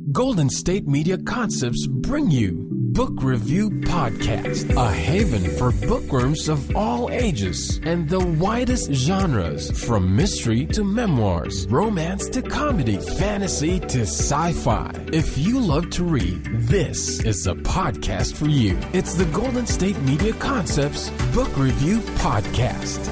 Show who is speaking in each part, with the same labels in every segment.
Speaker 1: Golden State Media Concepts bring you Book Review Podcast, a haven for bookworms of all ages and the widest genres, from mystery to memoirs, romance to comedy, fantasy to sci-fi. If you love to read, this is a podcast for you. It's the Golden State Media Concepts Book Review Podcast.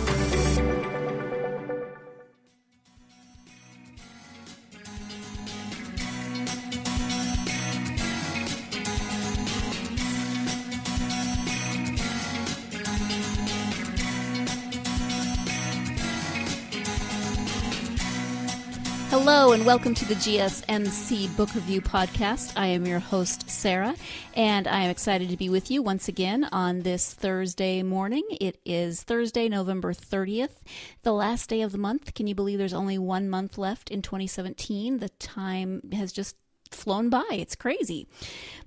Speaker 2: Hello and welcome to the GSMC Book Review Podcast. I am your host, Sarah, and I am excited to be with you once again on this Thursday morning. It is Thursday, November 30th, the last day of the month. Can you believe there's only 1 month left in 2017? The time has just flown by. It's crazy.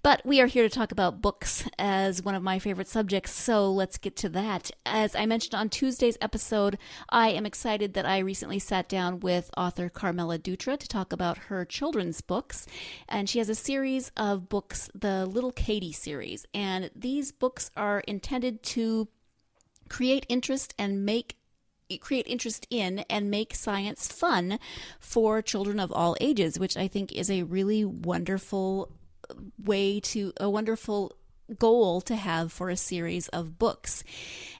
Speaker 2: But we are here to talk about books as one of my favorite subjects, so let's get to that. As I mentioned on Tuesday's episode, I am excited that I recently sat down with author Carmela Dutra to talk about her children's books, and she has a series of books, the Little Katie series, and these books are intended to create interest in and make science fun for children of all ages, which I think is a really wonderful goal to have for a series of books.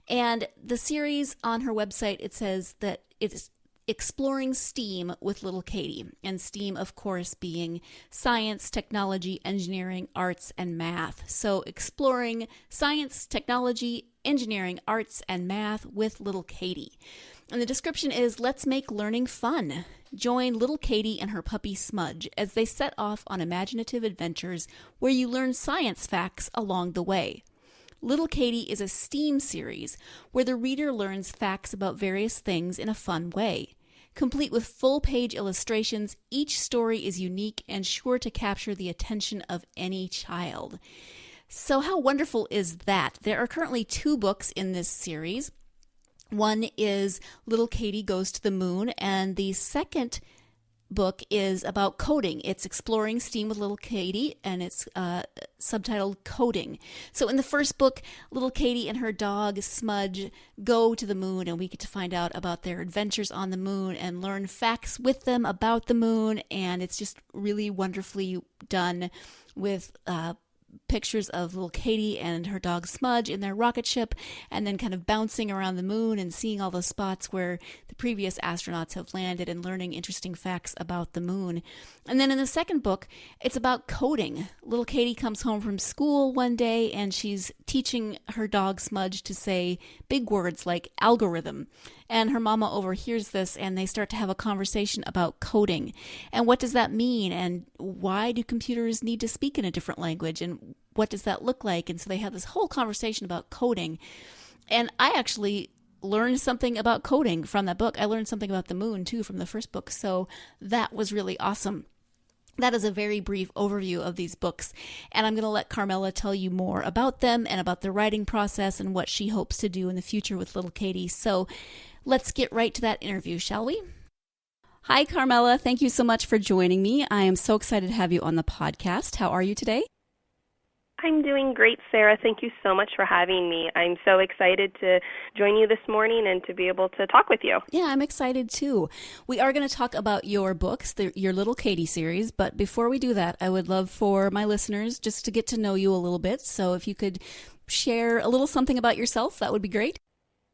Speaker 2: And the series on her website, it says that it's exploring STEAM with Little Katie, and STEAM, of course, being science, technology, engineering, arts, and math. So exploring science, technology, engineering, arts, and math with Little Katie. And the description is, let's make learning fun. Join Little Katie and her puppy Smudge as they set off on imaginative adventures where you learn science facts along the way. Little Katie is a STEAM series where the reader learns facts about various things in a fun way. Complete with full-page illustrations, each story is unique and sure to capture the attention of any child. So how wonderful is that? There are currently 2 books in this series. One is Little Katie Goes to the Moon, and the second book is about coding. It's Exploring STEAM with Little Katie, and it's subtitled Coding. So in the first book, Little Katie and her dog Smudge go to the moon, and we get to find out about their adventures on the moon and learn facts with them about the moon, and it's just really wonderfully done with pictures of Little Katie and her dog Smudge in their rocket ship, and then kind of bouncing around the moon and seeing all the spots where the previous astronauts have landed and learning interesting facts about the moon. And then in the second book, it's about coding. Little Katie comes home from school one day and she's teaching her dog Smudge to say big words like algorithm. And her mama overhears this, and they start to have a conversation about coding. And what does that mean? And why do computers need to speak in a different language? And what does that look like? And so they have this whole conversation about coding. And I actually learned something about coding from that book. I learned something about the moon, too, from the first book. So that was really awesome. That is a very brief overview of these books, and I'm going to let Carmela tell you more about them and about the writing process and what she hopes to do in the future with Little Katie. So let's get right to that interview, shall we? Hi, Carmela. Thank you so much for joining me. I am so excited to have you on the podcast. How are you today?
Speaker 3: I'm doing great, Sarah. Thank you so much for having me. I'm so excited to join you this morning and to be able to talk with you.
Speaker 2: Yeah, I'm excited too. We are going to talk about your books, your Little Katie series, but before we do that, I would love for my listeners just to get to know you a little bit. So if you could share a little something about yourself, that would be great.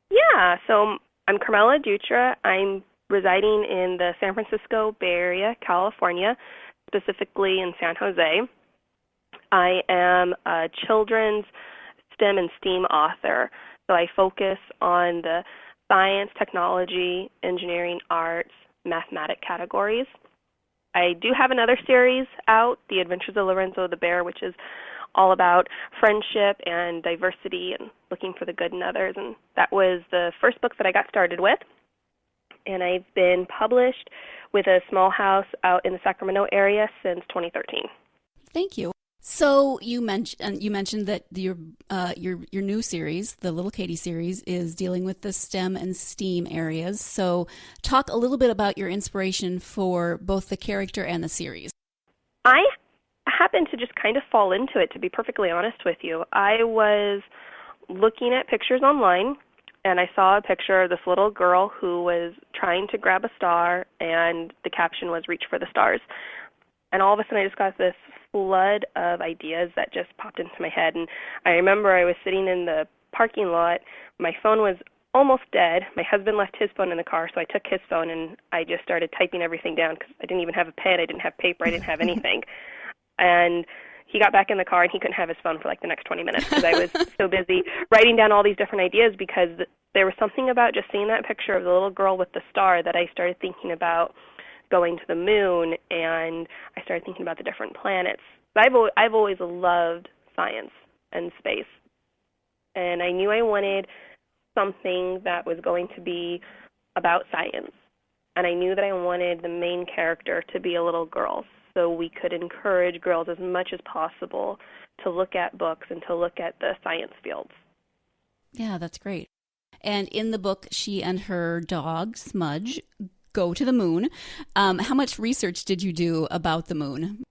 Speaker 3: Yeah, so I'm Carmela Dutra. I'm residing in the San Francisco Bay Area, California, specifically in San Jose. I am a children's STEM and STEAM author, so I focus on the science, technology, engineering, arts, mathematics categories. I do have another series out, The Adventures of Lorenzo the Bear, which is all about friendship and diversity and looking for the good in others, and that was the first book that I got started with. And I've been published with a small house out in the Sacramento area since 2013.
Speaker 2: Thank you. So you mentioned that your new series, the Little Katie series, is dealing with the STEM and STEAM areas. So talk a little bit about your inspiration for both the character and the series.
Speaker 3: I happened to just kind of fall into it, to be perfectly honest with you. I was looking at pictures online, and I saw a picture of this little girl who was trying to grab a star, and the caption was "Reach for the stars." And all of a sudden I just got this flood of ideas that just popped into my head. And I remember I was sitting in the parking lot. My phone was almost dead. My husband left his phone in the car, so I took his phone and I just started typing everything down because I didn't even have a pen. I didn't have paper. I didn't have anything. And he got back in the car and he couldn't have his phone for like the next 20 minutes because I was so busy writing down all these different ideas, because there was something about just seeing that picture of the little girl with the star that I started thinking about going to the moon, and I started thinking about the different planets. I've always loved science and space, and I knew I wanted something that was going to be about science, and I knew that I wanted the main character to be a little girl, so we could encourage girls as much as possible to look at books and to look at the science fields.
Speaker 2: Yeah, that's great. And in the book, she and her dog, Smudge, go to the moon. How much research did you do about the moon?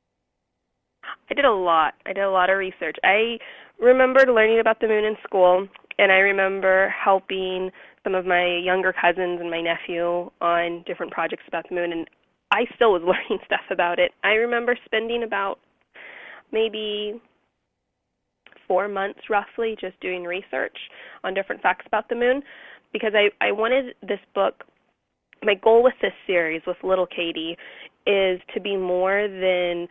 Speaker 3: I did a lot. I did a lot of research. I remembered learning about the moon in school, and I remember helping some of my younger cousins and my nephew on different projects about the moon, and I still was learning stuff about it. I remember spending about maybe 4 months roughly just doing research on different facts about the moon, because I wanted this book. My goal with this series, with Little Katie, is to be more than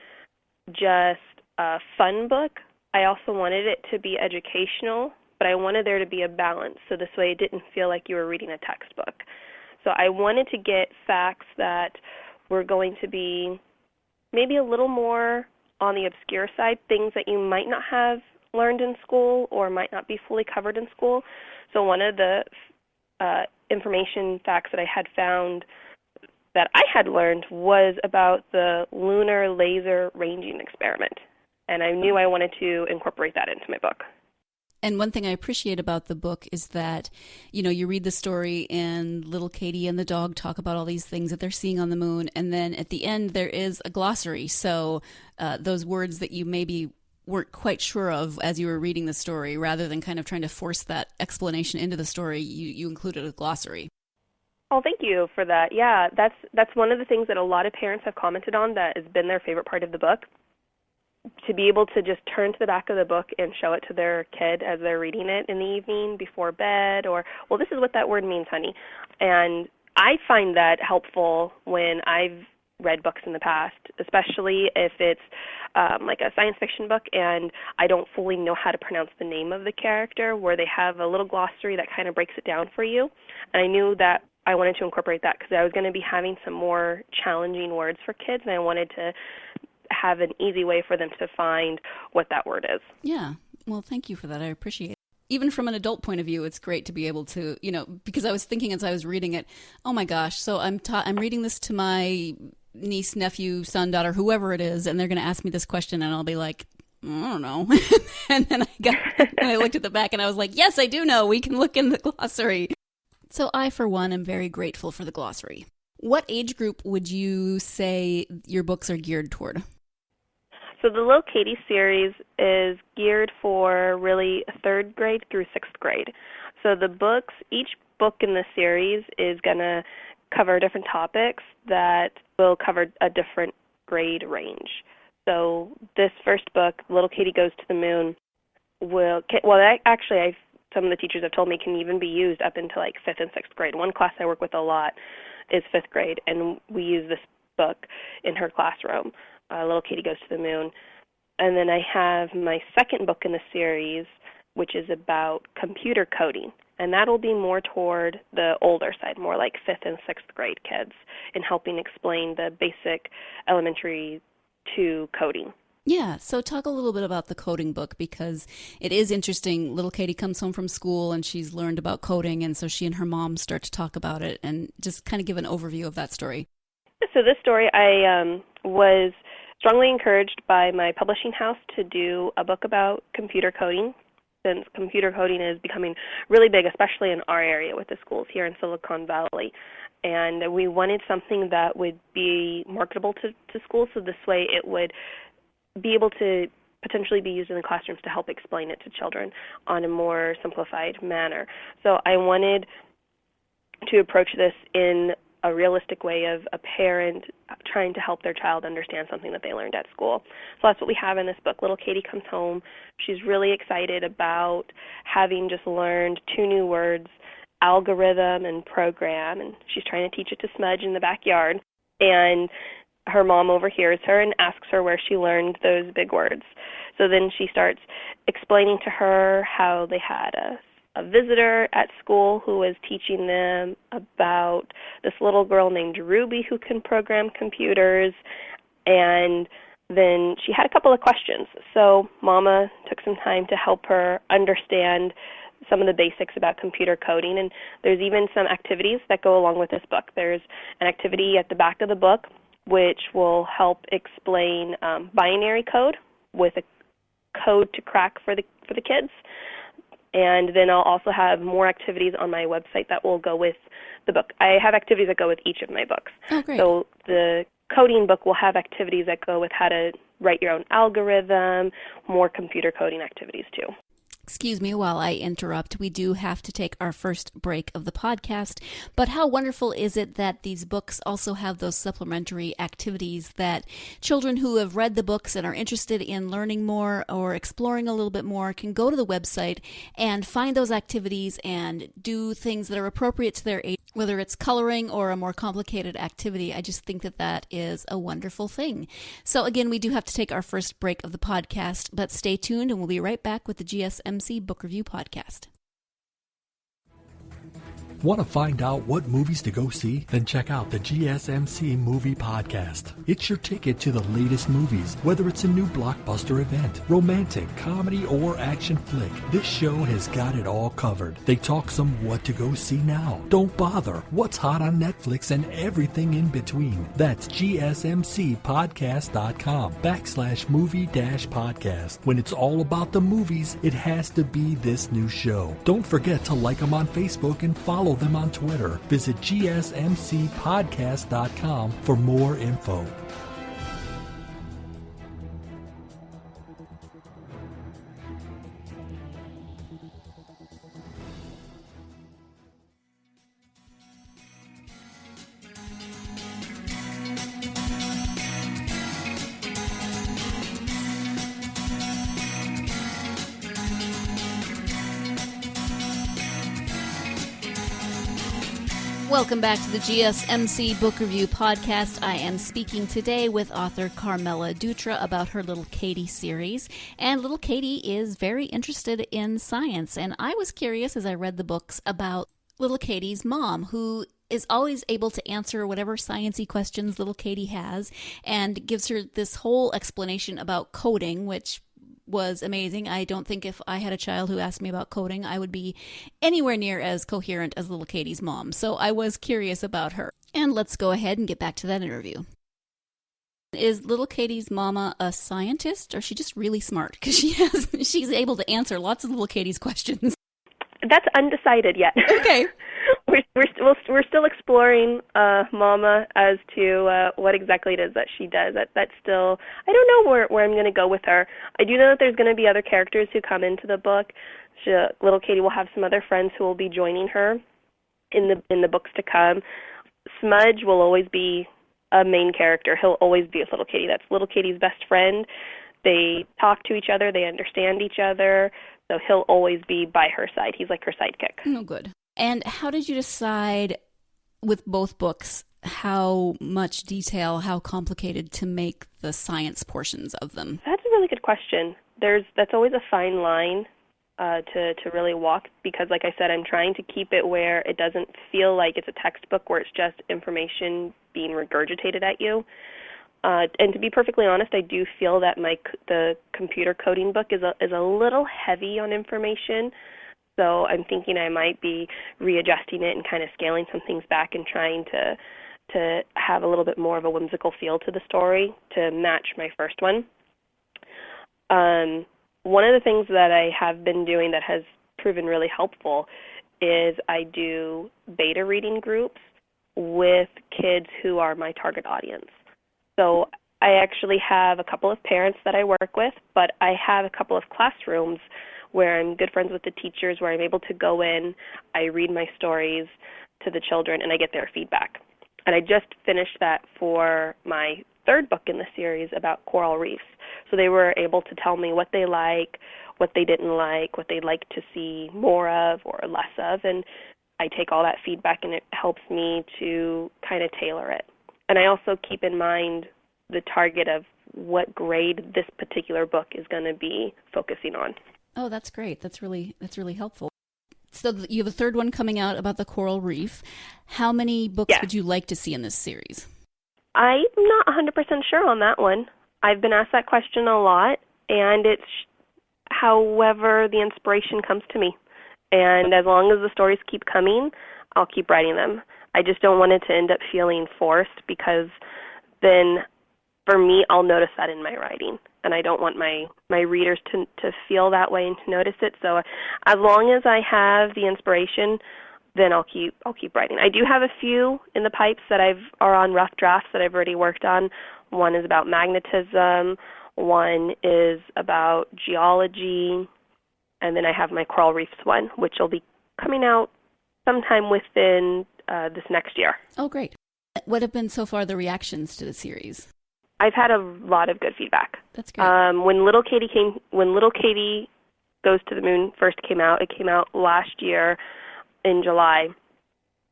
Speaker 3: just a fun book. I also wanted it to be educational, but I wanted there to be a balance, so this way it didn't feel like you were reading a textbook. So I wanted to get facts that were going to be maybe a little more on the obscure side, things that you might not have learned in school or might not be fully covered in school. So one of the information facts that I had found that I had learned was about the lunar laser ranging experiment, and I knew I wanted to incorporate that into my book.
Speaker 2: And one thing I appreciate about the book is that, you read the story and Little Katie and the dog talk about all these things that they're seeing on the moon, and then at the end there is a glossary. So those words that you maybe weren't quite sure of as you were reading the story, rather than kind of trying to force that explanation into the story, you included a glossary.
Speaker 3: Oh, thank you for that. Yeah, that's one of the things that a lot of parents have commented on that has been their favorite part of the book. To be able to just turn to the back of the book and show it to their kid as they're reading it in the evening before bed, or, well, this is what that word means, honey. And I find that helpful when I've read books in the past, especially if it's like a science fiction book and I don't fully know how to pronounce the name of the character, where they have a little glossary that kind of breaks it down for you. And I knew that I wanted to incorporate that because I was going to be having some more challenging words for kids, and I wanted to have an easy way for them to find what that word is.
Speaker 2: Yeah. Well, thank you for that. I appreciate it. Even from an adult point of view, it's great to be able to, because I was thinking as I was reading it, oh my gosh, so I'm reading this to my niece, nephew, son, daughter, whoever it is, and they're going to ask me this question, and I'll be like, I don't know. And then I looked at the back and I was like, yes, I do know. We can look in the glossary. So I, for one, am very grateful for the glossary. What age group would you say your books are geared toward?
Speaker 3: So the Little Katie series is geared for really 3rd grade through 6th grade. So each book in the series is going to cover different topics that will cover a different grade range. So this first book, Little Katie Goes to the Moon, some of the teachers have told me can even be used up into like 5th and 6th grade. One class I work with a lot is 5th grade, and we use this book in her classroom. Little Katie Goes to the Moon. And then I have my second book in the series, which is about computer coding. And that'll be more toward the older side, more like 5th and 6th grade kids, in helping explain the basic elementary to coding.
Speaker 2: Yeah, so talk a little bit about the coding book, because it is interesting. Little Katie comes home from school and she's learned about coding, and so she and her mom start to talk about it, and just kind of give an overview of that story.
Speaker 3: So this story, I was strongly encouraged by my publishing house to do a book about computer coding, since computer coding is becoming really big, especially in our area with the schools here in Silicon Valley. And we wanted something that would be marketable to schools, so this way it would be able to potentially be used in the classrooms to help explain it to children on a more simplified manner. So I wanted to approach this in a realistic way of a parent trying to help their child understand something that they learned at school. So that's what we have in this book. Little Katie comes home. She's really excited about having just learned 2 new words, algorithm and program, and she's trying to teach it to Smudge in the backyard. And her mom overhears her and asks her where she learned those big words. So then she starts explaining to her how they had a visitor at school who was teaching them about this little girl named Ruby who can program computers, and then she had a couple of questions. So Mama took some time to help her understand some of the basics about computer coding, and there's even some activities that go along with this book. There's an activity at the back of the book which will help explain binary code with a code to crack for the kids. And then I'll also have more activities on my website that will go with the book. I have activities that go with each of my books.
Speaker 2: Oh, great.
Speaker 3: So the coding book will have activities that go with how to write your own algorithm, more computer coding activities too.
Speaker 2: Excuse me while I interrupt. We do have to take our first break of the podcast, but how wonderful is it that these books also have those supplementary activities that children who have read the books and are interested in learning more or exploring a little bit more can go to the website and find those activities and do things that are appropriate to their age, whether it's coloring or a more complicated activity. I just think that that is a wonderful thing. So again, we do have to take our first break of the podcast, but stay tuned and we'll be right back with the GSMC Book Review Podcast.
Speaker 4: Want to find out what movies to go see? Then check out the GSMC Movie Podcast. It's your ticket to the latest movies, whether it's a new blockbuster event, romantic, comedy, or action flick. This show has got it all covered. They talk some what to go see now. Don't bother. What's hot on Netflix and everything in between. That's gsmcpodcast.com/movie-podcast. When it's all about the movies, it has to be this new show. Don't forget to like them on Facebook and follow them on Twitter. Visit gsmcpodcast.com for more info.
Speaker 2: Welcome back to the GSMC Book Review Podcast. I am speaking today with author Carmela Dutra about her Little Katie series. And Little Katie is very interested in science. And I was curious as I read the books about Little Katie's mom, who is always able to answer whatever sciencey questions Little Katie has and gives her this whole explanation about coding, which was amazing. I don't think if I had a child who asked me about coding, I would be anywhere near as coherent as Little Katie's mom. So I was curious about her. And let's go ahead and get back to that interview. Is Little Katie's mama a scientist, or is she just really smart? Because she's able to answer lots of Little Katie's questions.
Speaker 3: That's undecided yet.
Speaker 2: Okay.
Speaker 3: We're still exploring Mama as to what exactly it is that she does. That's still, I don't know where I'm going to go with her. I do know that there's going to be other characters who come into the book. Little Katie will have some other friends who will be joining her in the books to come. Smudge will always be a main character. He'll always be with Little Katie. That's Little Katie's best friend. They talk to each other. They understand each other. So he'll always be by her side. He's like her sidekick.
Speaker 2: Oh, good. And how did you decide with both books how much detail, how complicated to make the science portions of them?
Speaker 3: That's a really good question. That's always a fine line to really walk, because like I said, I'm trying to keep it where it doesn't feel like it's a textbook where it's just information being regurgitated at you. And to be perfectly honest, I do feel that the computer coding book is a little heavy on information. So I'm thinking I might be readjusting it and kind of scaling some things back and trying to have a little bit more of a whimsical feel to the story to match my first one. One of the things that I have been doing that has proven really helpful is I do beta reading groups with kids who are my target audience. So I actually have a couple of parents that I work with, but I have a couple of classrooms where I'm good friends with the teachers, where I'm able to go in, I read my stories to the children, and I get their feedback. And I just finished that for my third book in the series about coral reefs. So they were able to tell me what they like, what they didn't like, what they'd like to see more of or less of, and I take all that feedback and it helps me to kind of tailor it. And I also keep in mind the target of what grade this particular book is going to be focusing on.
Speaker 2: Oh, that's great. That's really helpful. So you have a third one coming out about the coral reef. How many books would you like to see in this series?
Speaker 3: I'm not 100% sure on that one. I've been asked that question a lot, and it's however the inspiration comes to me. And as long as the stories keep coming, I'll keep writing them. I just don't want it to end up feeling forced, because then for me, I'll notice that in my writing. And I don't want my readers to feel that way and to notice it. So as long as I have the inspiration, then I'll keep writing. I do have a few in the pipes that are on rough drafts that I've already worked on. One is about magnetism. One is about geology. And then I have my coral reefs one, which will be coming out sometime within this next year.
Speaker 2: Oh, great. What have been so far the reactions to the series?
Speaker 3: I've had a lot of good feedback.
Speaker 2: That's great.
Speaker 3: When Little Katie Goes to the Moon first came out, it came out last year in July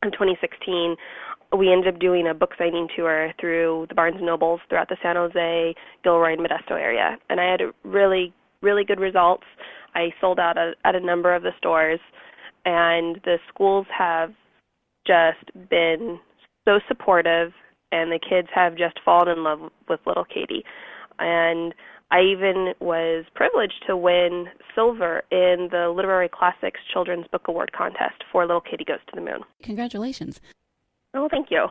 Speaker 3: of 2016. We ended up doing a book signing tour through the Barnes & Nobles throughout the San Jose, Gilroy, and Modesto area, and I had really, really good results. I sold out at a number of the stores, and the schools have just been so supportive, and the kids have just fallen in love with Little Katie. And I even was privileged to win silver in the Literary Classics Children's Book Award contest for Little Katie Goes to the Moon.
Speaker 2: Congratulations.
Speaker 3: Oh, thank you.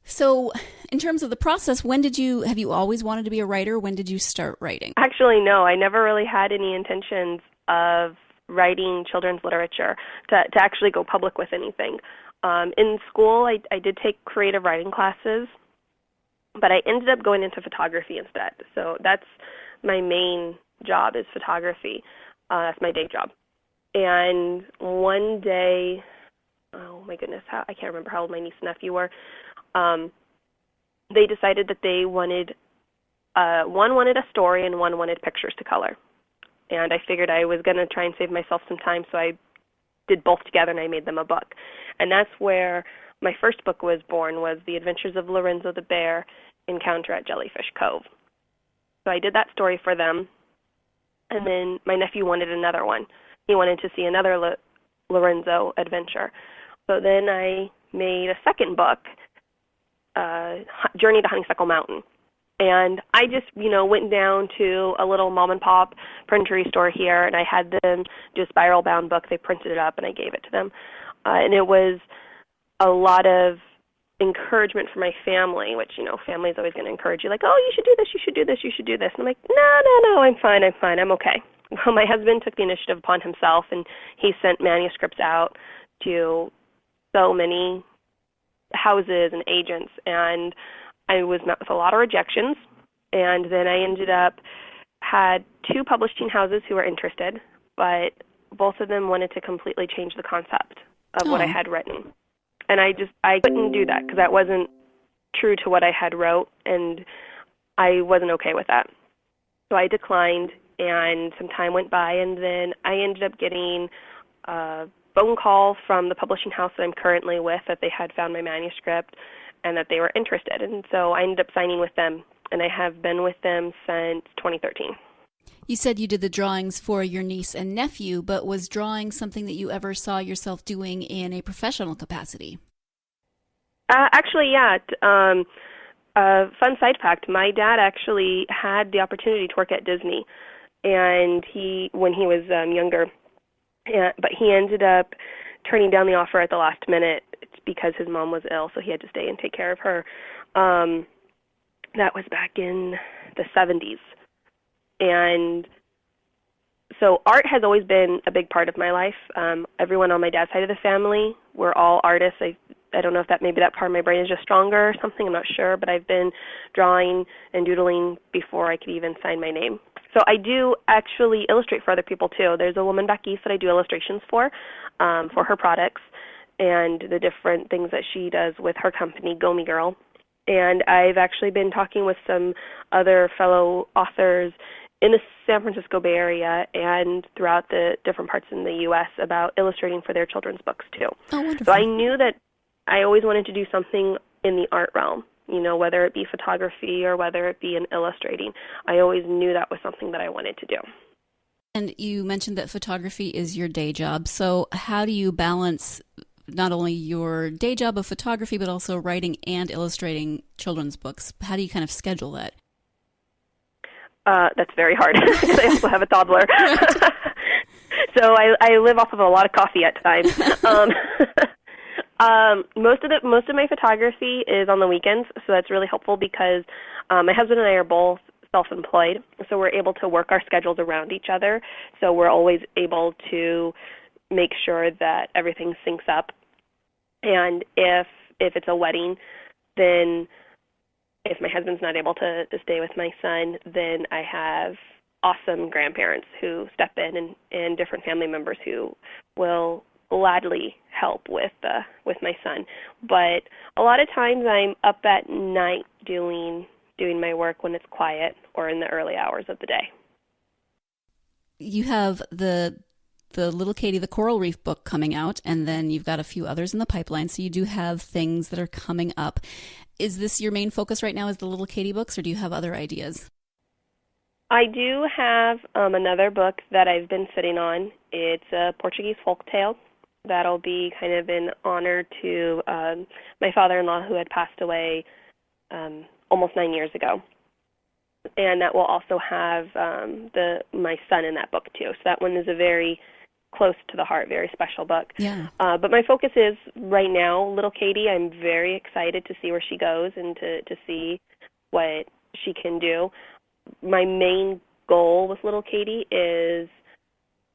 Speaker 2: So in terms of the process, have you always wanted to be a writer? When did you start writing?
Speaker 3: Actually, no. I never really had any intentions of writing children's literature to actually go public with anything. In school, I did take creative writing classes, but I ended up going into photography instead. So that's my main job, is photography. That's my day job. And one day, oh my goodness, I can't remember how old my niece and nephew were. They decided that they wanted, one wanted a story and one wanted pictures to color. And I figured I was going to try and save myself some time, so I did both together and I made them a book. And that's where my first book was born, was The Adventures of Lorenzo the Bear, Encounter at Jellyfish Cove. So I did that story for them, and then my nephew wanted another one. He wanted to see another Lorenzo adventure. So then I made a second book, Journey to Honeysuckle Mountain. And I just, went down to a little mom-and-pop printery store here, and I had them do a spiral-bound book. They printed it up, and I gave it to them. And it was a lot of encouragement for my family, which, family's always going to encourage you, like, oh, you should do this, you should do this, you should do this. And I'm like, no, I'm fine, I'm okay. Well, my husband took the initiative upon himself, and he sent manuscripts out to so many houses and agents, and I was met with a lot of rejections, and then I had 2 publishing houses who were interested, but both of them wanted to completely change the concept of what I had written. And I couldn't do that because that wasn't true to what I had wrote, and I wasn't okay with that. So I declined, and some time went by, and then I ended up getting a phone call from the publishing house that I'm currently with, that they had found my manuscript and that they were interested. And so I ended up signing with them, and I have been with them since 2013.
Speaker 2: You said you did the drawings for your niece and nephew, but was drawing something that you ever saw yourself doing in a professional capacity?
Speaker 3: Actually, yeah. Fun side fact, my dad actually had the opportunity to work at Disney, and when he was younger, but he ended up turning down the offer at the last minute because his mom was ill, so he had to stay and take care of her. That was back in the 70s. And so art has always been a big part of my life. Everyone on my dad's side of the family, we're all artists. I don't know if maybe that part of my brain is just stronger or something, I'm not sure, but I've been drawing and doodling before I could even sign my name. So I do actually illustrate for other people too. There's a woman back east that I do illustrations for her products and the different things that she does with her company, Go Me Girl. And I've actually been talking with some other fellow authors in the San Francisco Bay Area and throughout the different parts in the U.S. about illustrating for their children's books too.
Speaker 2: Oh, wonderful.
Speaker 3: So I knew that I always wanted to do something in the art realm, whether it be photography or whether it be in illustrating. I always knew that was something that I wanted to do.
Speaker 2: And you mentioned that photography is your day job. So how do you balance not only your day job of photography, but also writing and illustrating children's books? How do you kind of schedule that?
Speaker 3: That's very hard because I also have a toddler. So I live off of a lot of coffee at times. Most of my photography is on the weekends, so that's really helpful because my husband and I are both self-employed, so we're able to work our schedules around each other. So we're always able to make sure that everything syncs up. And if it's a wedding, then if my husband's not able to stay with my son, then I have awesome grandparents who step in and different family members who will gladly help with my son. But a lot of times I'm up at night doing my work when it's quiet or in the early hours of the day.
Speaker 2: You have the Little Katie, the Coral Reef book coming out, and then you've got a few others in the pipeline, so you do have things that are coming up. Is this your main focus right now, is the Little Katie books, or do you have other ideas?
Speaker 3: I do have another book that I've been sitting on. It's a Portuguese folktale. That'll be kind of in honor to my father-in-law who had passed away almost 9 years ago. And that will also have my son in that book too. So that one is a very close to the heart, very special book.
Speaker 2: Yeah.
Speaker 3: But my focus is right now Little Katie. I'm very excited to see where she goes and to see what she can do. My main goal with Little Katie is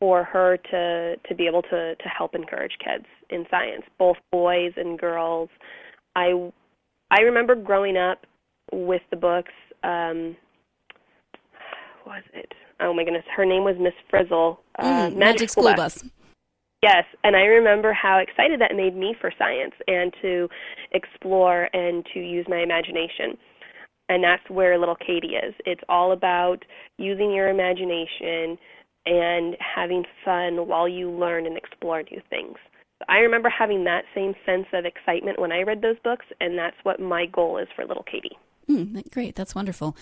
Speaker 3: for her to be able to help encourage kids in science, both boys and girls. I remember growing up with the books. Was it? Oh my goodness, her name was Miss Frizzle.
Speaker 2: Magic School Bus.
Speaker 3: Yes, and I remember how excited that made me for science and to explore and to use my imagination. And that's where Little Katie is. It's all about using your imagination and having fun while you learn and explore new things. I remember having that same sense of excitement when I read those books, and that's what my goal is for Little Katie.
Speaker 2: Great, that's wonderful.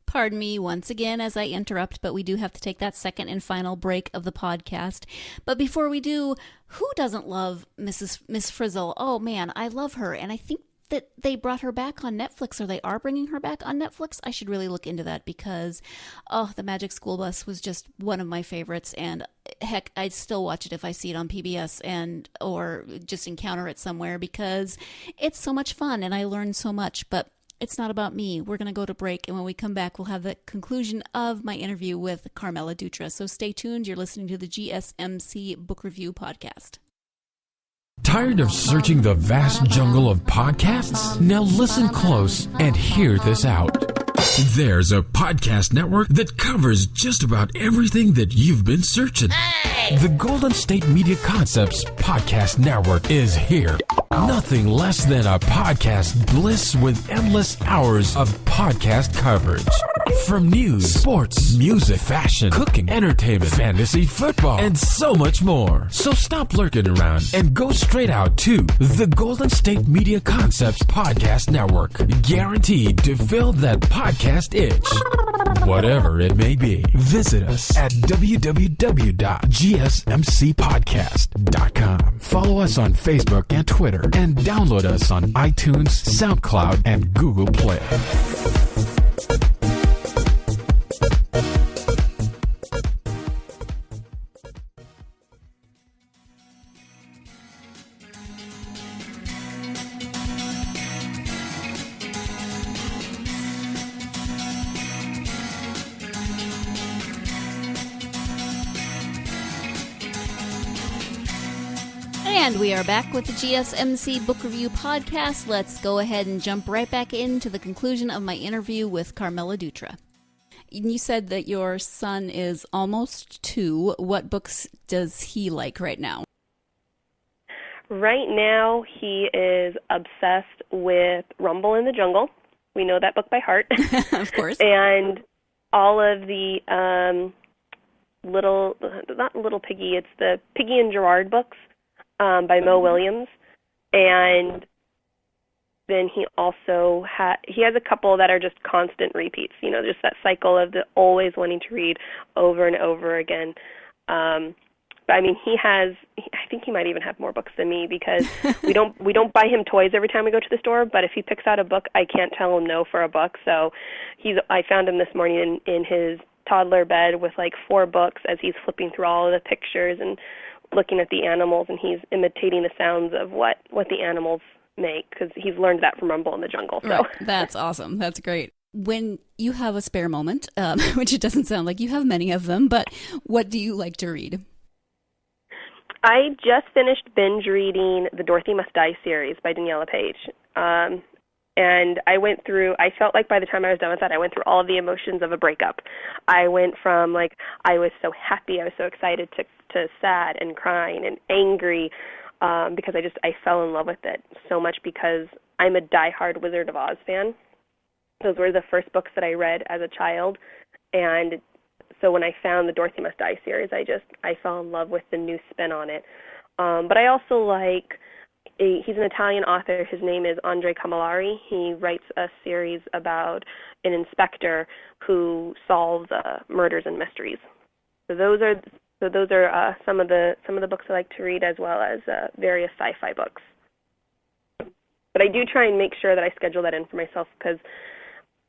Speaker 2: Pardon me once again as I interrupt, but we do have to take that second and final break of the podcast. But before we do, who doesn't love Miss Frizzle? Oh man, I love her, and I think that they brought her back on Netflix, or they are bringing her back on Netflix. I should really look into that because, the Magic School Bus was just one of my favorites, and heck, I'd still watch it if I see it on PBS or just encounter it somewhere because it's so much fun and I learned so much. But it's not about me. We're going to go to break, and when we come back, we'll have the conclusion of my interview with Carmela Dutra. So stay tuned. You're listening to the GSMC Book Review Podcast.
Speaker 1: Tired of searching the vast jungle of podcasts? Now listen close and hear this out. There's a podcast network that covers just about everything that you've been searching. Hey! The Golden State Media Concepts Podcast Network is here. Nothing less than a podcast bliss with endless hours of podcast coverage. From news, sports, music, fashion, cooking, entertainment, fantasy, football, and so much more. So stop lurking around and go straight out to the Golden State Media Concepts Podcast Network. Guaranteed to fill that podcast itch. Whatever it may be. Visit us at www.gsmcpodcast.com. Follow us on Facebook and Twitter, and download us on iTunes, SoundCloud, and Google Play.
Speaker 2: And we are back with the GSMC Book Review Podcast. Let's go ahead and jump right back into the conclusion of my interview with Carmela Dutra. You said that your son is almost 2. What books does he like right now?
Speaker 3: Right now, he is obsessed with Rumble in the Jungle. We know that book by heart.
Speaker 2: Of course.
Speaker 3: And all of the not Little Piggy, it's the Piggy and Gerard books. By Mo Williams, and then he also he has a couple that are just constant repeats, just that cycle of the always wanting to read over and over again. But I mean, I think he might even have more books than me, because we don't buy him toys every time we go to the store, but if he picks out a book, I can't tell him no for a book. So I found him this morning in his toddler bed with like 4 books as he's flipping through all of the pictures and looking at the animals, and he's imitating the sounds of what the animals make, because he's learned that from Rumble in the Jungle. So.
Speaker 2: Right. That's awesome. That's great. When you have a spare moment, which it doesn't sound like you have many of them, but what do you like to read?
Speaker 3: I just finished binge reading the Dorothy Must Die series by Daniela Page. And I felt like by the time I was done with that, I went through all of the emotions of a breakup. I went from, I was so happy, I was so excited, to sad and crying and angry, because I fell in love with it so much, because I'm a diehard Wizard of Oz fan. Those were the first books that I read as a child, and so when I found the Dorothy Must Die series, I fell in love with the new spin on it. But I also he's an Italian author. His name is Andrea Camilleri. He writes a series about an inspector who solves murders and mysteries. So those are some of the books I like to read, as well as various sci-fi books. But I do try and make sure that I schedule that in for myself, because,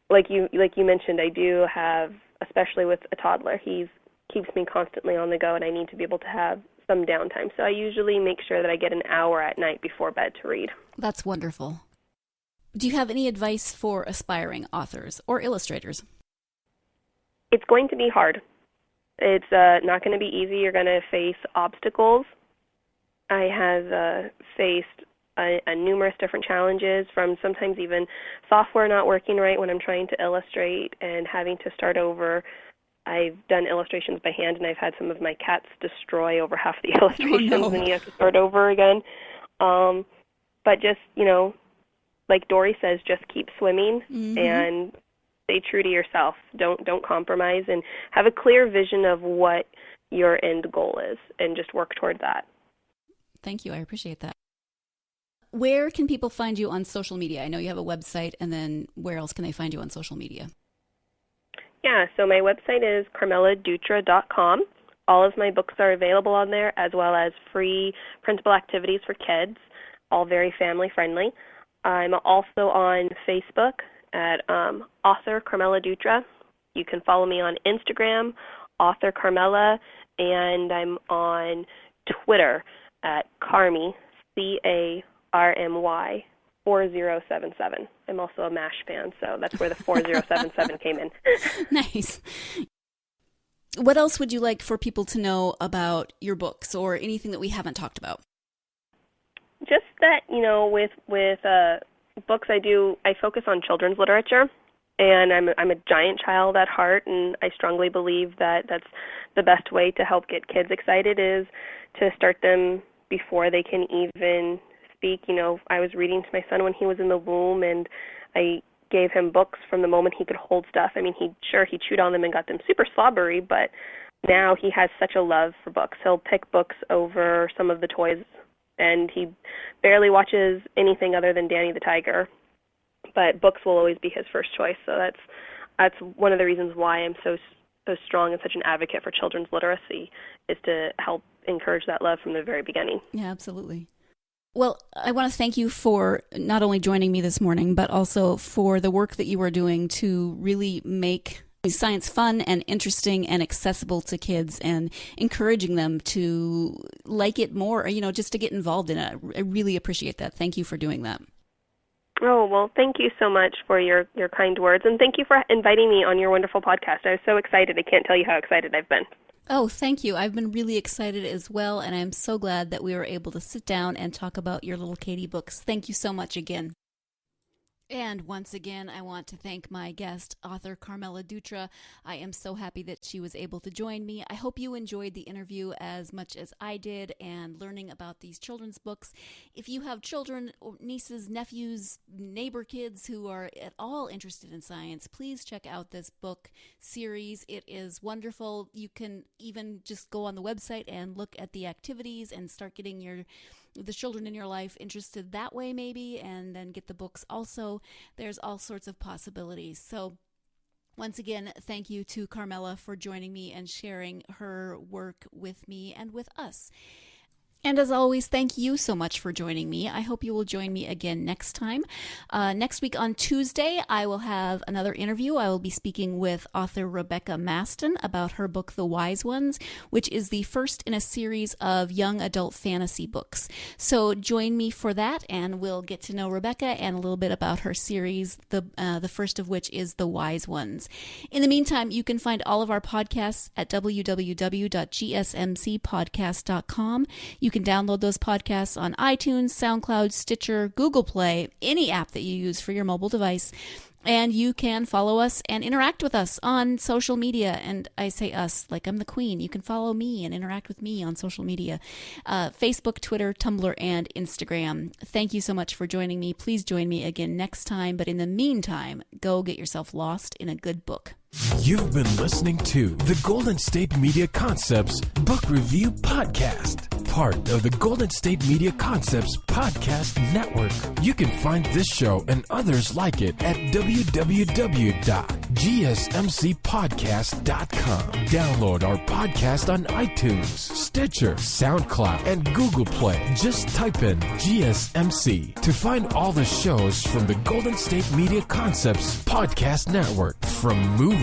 Speaker 3: like you mentioned, I do have, especially with a toddler, he keeps me constantly on the go, and I need to be able to have some downtime. So I usually make sure that I get an hour at night before bed to read.
Speaker 2: That's wonderful. Do you have any advice for aspiring authors or illustrators?
Speaker 3: It's going to be hard. It's not going to be easy. You're going to face obstacles. I have faced numerous different challenges, from sometimes even software not working right when I'm trying to illustrate and having to start over. I've done illustrations by hand, and I've had some of my cats destroy over half the illustrations,
Speaker 2: Oh, no.
Speaker 3: and you have to start over again. But just, like Dory says, just keep swimming,
Speaker 2: Mm-hmm.
Speaker 3: and stay true to yourself. Don't compromise, and have a clear vision of what your end goal is, and just work toward that.
Speaker 2: Thank you. I appreciate that. Where can people find you on social media? I know you have a website, and then where else can they find you on social media?
Speaker 3: Yeah, so my website is carmeladutra.com. All of my books are available on there, as well as free printable activities for kids, all very family-friendly. I'm also on Facebook at author Carmela Dutra. You can follow me on Instagram, author Carmela, and I'm on Twitter at Carmy, CARMY 4077. I'm also a MASH fan, so that's where the 4077 came in.
Speaker 2: Nice. What else would you like for people to know about your books, or anything that we haven't talked about?
Speaker 3: Just that, with books I focus on children's literature, and I'm a giant child at heart, and I strongly believe that that's the best way to help get kids excited, is to start them before they can even speak. I was reading to my son when he was in the womb, and I gave him books from the moment he could hold stuff. I mean, he chewed on them and got them super slobbery, but now he has such a love for books. He'll pick books over some of the toys, and he barely watches anything other than Danny the Tiger. But books will always be his first choice. So that's one of the reasons why I'm so strong and such an advocate for children's literacy, is to help encourage that love from the very beginning.
Speaker 2: Yeah, absolutely. Well, I want to thank you for not only joining me this morning, but also for the work that you are doing to really make science fun and interesting and accessible to kids, and encouraging them to like it more, just to get involved in it. I really appreciate that. Thank you for doing that.
Speaker 3: Oh, well, thank you so much for your kind words, and thank you for inviting me on your wonderful podcast. I was so excited. I can't tell you how excited I've been.
Speaker 2: Oh, thank you. I've been really excited as well, and I'm so glad that we were able to sit down and talk about your Little Katie books. Thank you so much again. And once again, I want to thank my guest, author Carmela Dutra. I am so happy that she was able to join me. I hope you enjoyed the interview as much as I did and learning about these children's books. If you have children, or nieces, nephews, neighbor kids who are at all interested in science, please check out this book series. It is wonderful. You can even just go on the website and look at the activities and start getting the children in your life interested that way maybe, and then get the books also. There's all sorts of possibilities. So once again, thank you to Carmela for joining me and sharing her work with me and with us. And as always, thank you so much for joining me. I hope you will join me again next time. Next week on Tuesday, I will have another interview. I will be speaking with author Rebecca Maston about her book, The Wise Ones, which is the first in a series of young adult fantasy books. So join me for that, and we'll get to know Rebecca and a little bit about her series, the first of which is The Wise Ones. In the meantime, you can find all of our podcasts at www.gsmcpodcast.com. You can download those podcasts on iTunes, SoundCloud, Stitcher, Google Play, any app that you use for your mobile device. And you can follow us and interact with us on social media. And I say us like I'm the queen. You can follow me and interact with me on social media. Facebook, Twitter, Tumblr, and Instagram. Thank you so much for joining me. Please join me again next time. But in the meantime, go get yourself lost in a good book.
Speaker 1: You've been listening to the Golden State Media Concepts Book Review Podcast, part of the Golden State Media Concepts Podcast Network. You can find this show and others like it at www.gsmcpodcast.com. Download our podcast on iTunes, Stitcher, SoundCloud, and Google Play. Just type in GSMC to find all the shows from the Golden State Media Concepts Podcast Network, from movies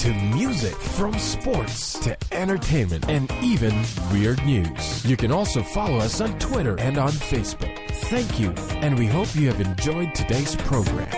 Speaker 1: to music, from sports to entertainment, and even weird news. You can also follow us on Twitter and on Facebook. Thank you, and we hope you have enjoyed today's program.